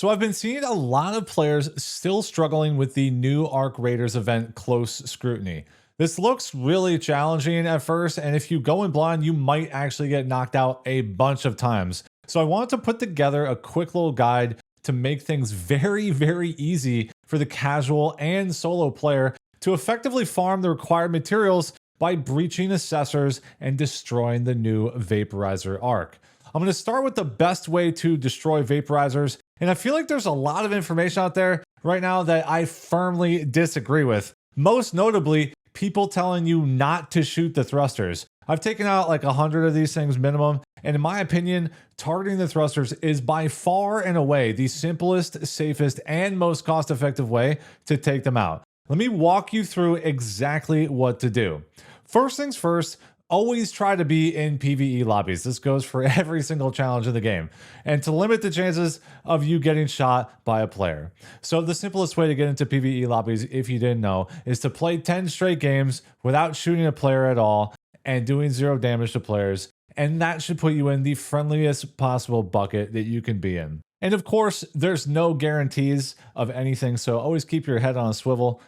So I've been seeing a lot of players still struggling with the new Arc Raiders event Close Scrutiny. This looks really challenging at first, and if you go in blind, you might actually get knocked out a bunch of times. So I wanted to put together a quick little guide to make things very easy for the casual and solo player to effectively farm the required materials by breaching assessors and destroying the new Vaporizer arc. I'm going to start with the best way to destroy Vaporizers, and I feel like there's a lot of information out there right now that I firmly disagree with. Most notably, people telling you not to shoot the thrusters. I've taken out like 100 of these things minimum, and in my opinion, targeting the thrusters is by far and away the simplest, safest, and most cost-effective way to take them out. Let me walk you through exactly what to do. First things first, always try to be in PvE lobbies. This goes for every single challenge in the game, and to limit the chances of you getting shot by a player. So the simplest way to get into PvE lobbies, if you didn't know, is to play 10 straight games without shooting a player at all and doing 0 damage to players, and that should put you in the friendliest possible bucket that you can be in. And of course, there's no guarantees of anything, so always keep your head on a swivel.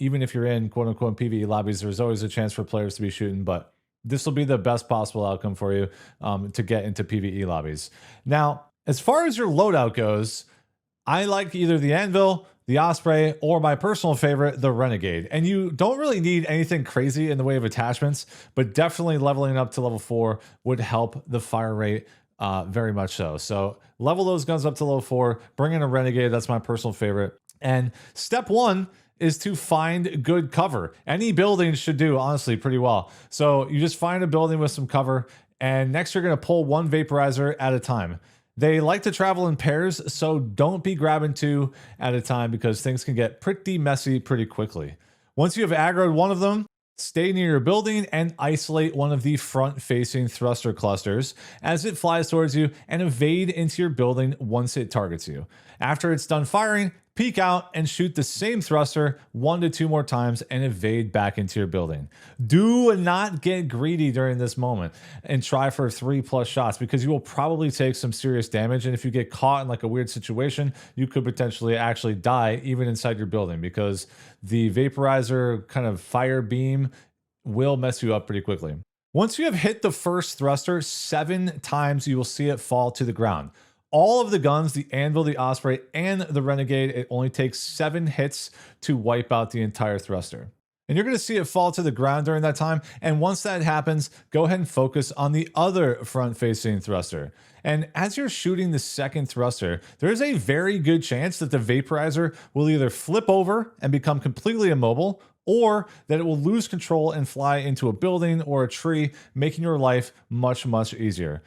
Even if you're in quote-unquote PvE lobbies, there's always a chance for players to be shooting, but this will be the best possible outcome for you to get into PvE lobbies. Now, as far as your loadout goes, I like either the Anvil, the Osprey, or my personal favorite, the Renegade. And you don't really need anything crazy in the way of attachments, but definitely leveling up to level 4 would help the fire rate very much so. So level those guns up to level 4, bring in a Renegade, that's my personal favorite. And step 1 is to find good cover. Any building should do, honestly, pretty well. So you just find a building with some cover, and next you're gonna pull 1 Vaporizer at a time. They like to travel in pairs, so don't be grabbing 2 at a time because things can get pretty messy pretty quickly. Once you have aggroed one of them, stay near your building and isolate one of the front-facing thruster clusters as it flies towards you and evade into your building once it targets you. After it's done firing, peek out and shoot the same thruster 1 to 2 more times and evade back into your building. Do not get greedy during this moment and try for 3+ shots because you will probably take some serious damage, and if you get caught in like a weird situation, you could potentially actually die even inside your building because the Vaporizer kind of fire beam will mess you up pretty quickly. Once you have hit the first thruster 7 times, you will see it fall to the ground. All of the guns, the Anvil, the Osprey, and the Renegade, it only takes 7 hits to wipe out the entire thruster. And you're going to see it fall to the ground during that time. And once that happens, go ahead and focus on the other front-facing thruster. And as you're shooting the second thruster, there is a very good chance that the Vaporizer will either flip over and become completely immobile, or that it will lose control and fly into a building or a tree, making your life much easier.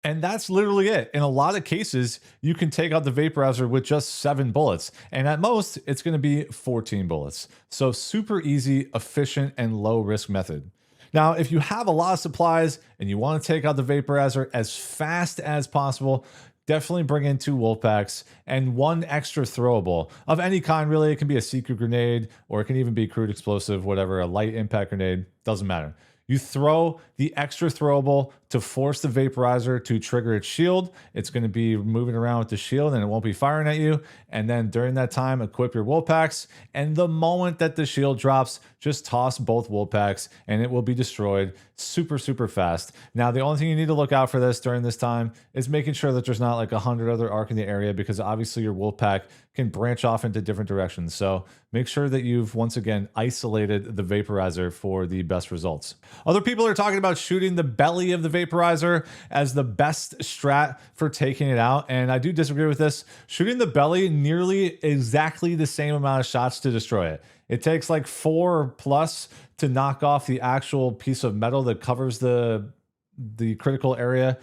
And that's literally it. In a lot of cases, you can take out the Vaporizer with just 7 bullets. And at most, it's going to be 14 bullets. So super easy, efficient, and low risk method. Now, if you have a lot of supplies and you want to take out the Vaporizer as fast as possible, definitely bring in 2 wolf packs and 1 extra throwable of any kind, really. It can be a secret grenade, or it can even be crude explosive, whatever, a light impact grenade, doesn't matter. You throw the extra throwable to force the Vaporizer to trigger its shield. It's going to be moving around with the shield and it won't be firing at you. And then during that time, equip your wolf packs. And the moment that the shield drops, just toss both wolf packs and it will be destroyed super fast. Now, the only thing you need to look out for this during this time is making sure that there's not like 100 other arc in the area, because obviously your wolf pack can branch off into different directions. So make sure that you've once again isolated the Vaporizer for the best results. Other people are talking about shooting the belly of the Vaporizer as the best strat for taking it out, and I do disagree with this. Shooting the belly nearly exactly the same amount of shots to destroy it. It takes like 4+ to knock off the actual piece of metal that covers the critical area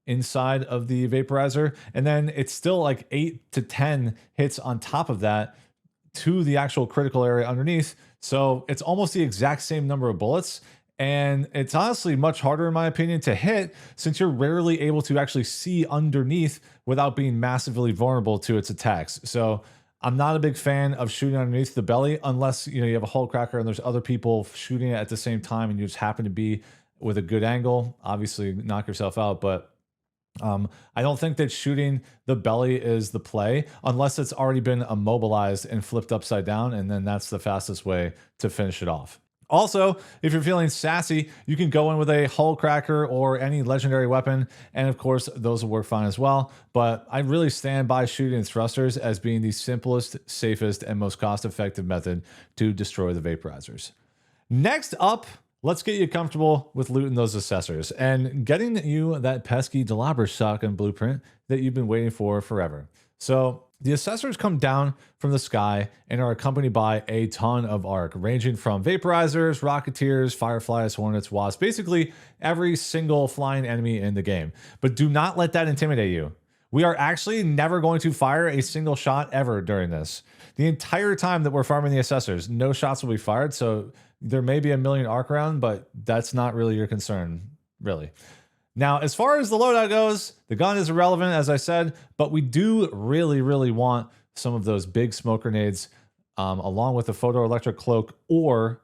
inside of the Vaporizer, and then it's still like 8 to 10 hits on top of that to the actual critical area underneath. So it's almost the exact same number of bullets, and it's honestly much harder in my opinion to hit since you're rarely able to actually see underneath without being massively vulnerable to its attacks. So I'm not a big fan of shooting underneath the belly unless you have a hull cracker and there's other people shooting it at the same time and you just happen to be with a good angle. Obviously knock yourself out, but I don't think that shooting the belly is the play unless it's already been immobilized and flipped upside down, and then that's the fastest way to finish it off. Also, if you're feeling sassy, you can go in with a hull cracker or any legendary weapon, and of course, those will work fine as well. But I really stand by shooting thrusters as being the simplest, safest, and most cost-effective method to destroy the vaporizers. Next up, let's get you comfortable with looting those assessors and getting you that pesky Dolabra shotgun blueprint that you've been waiting for forever. So the assessors come down from the sky and are accompanied by a ton of arc, ranging from vaporizers, rocketeers, fireflies, hornets, wasps, basically every single flying enemy in the game. But do not let that intimidate you. We are actually never going to fire a single shot ever during this. The entire time that we're farming the assessors, no shots will be fired, so there may be a million arc round, but that's not really your concern, really. Now, as far as the loadout goes, the gun is irrelevant, as I said, but we do really, really want some of those big smoke grenades, along with a photoelectric cloak or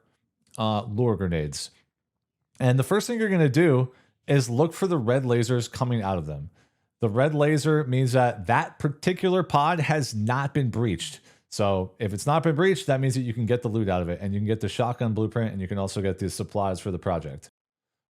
lure grenades. And the first thing you're going to do is look for the red lasers coming out of them. The red laser means that that particular pod has not been breached. So if it's not been breached, that means that you can get the loot out of it, and you can get the shotgun blueprint, and you can also get the supplies for the project.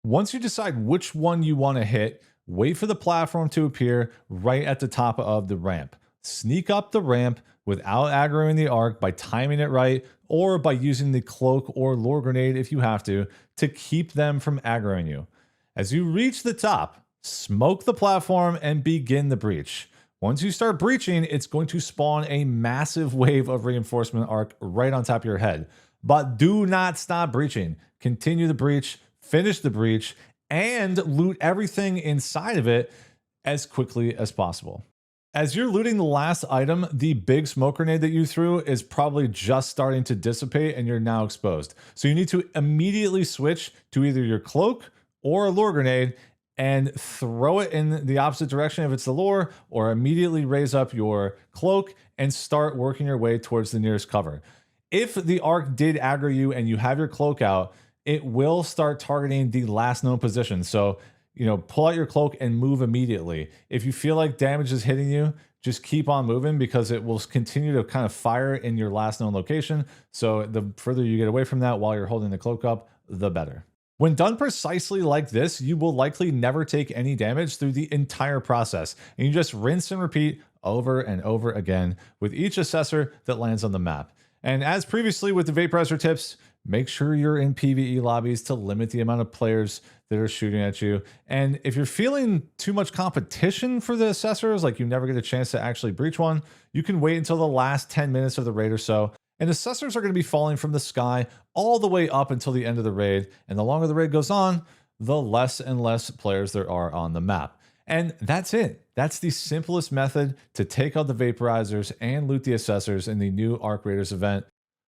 Once you decide which one you want to hit, wait for the platform to appear right at the top of the ramp. Sneak up the ramp without aggroing the arc by timing it right, or by using the cloak or lure grenade if you have to keep them from aggroing you. As you reach the top, smoke the platform and begin the breach. Once you start breaching, it's going to spawn a massive wave of reinforcement arc right on top of your head. But do not stop breaching. Continue the breach, finish the breach, and loot everything inside of it as quickly as possible. As you're looting the last item, the big smoke grenade that you threw is probably just starting to dissipate and you're now exposed. So you need to immediately switch to either your cloak or a lure grenade and throw it in the opposite direction if it's the lure, or immediately raise up your cloak and start working your way towards the nearest cover. If the arc did aggro you and you have your cloak out, it will start targeting the last known position. So, pull out your cloak and move immediately. If you feel like damage is hitting you, just keep on moving because it will continue to kind of fire in your last known location. So the further you get away from that while you're holding the cloak up, the better. When done precisely like this, you will likely never take any damage through the entire process, and you just rinse and repeat over and over again with each assessor that lands on the map. And as previously with the vaporizer tips, make sure you're in PvE lobbies to limit the amount of players that are shooting at you. And if you're feeling too much competition for the assessors, like you never get a chance to actually breach one, you can wait until the last 10 minutes of the raid or so. And assessors are going to be falling from the sky all the way up until the end of the raid. And the longer the raid goes on, the less and less players there are on the map. And that's it. That's the simplest method to take out the vaporizers and loot the assessors in the new Arc Raiders event.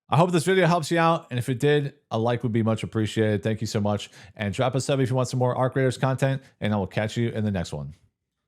I hope this video helps you out, and if it did, a like would be much appreciated. Thank you so much, and drop a sub if you want some more Arc Raiders content, and I will catch you in the next one.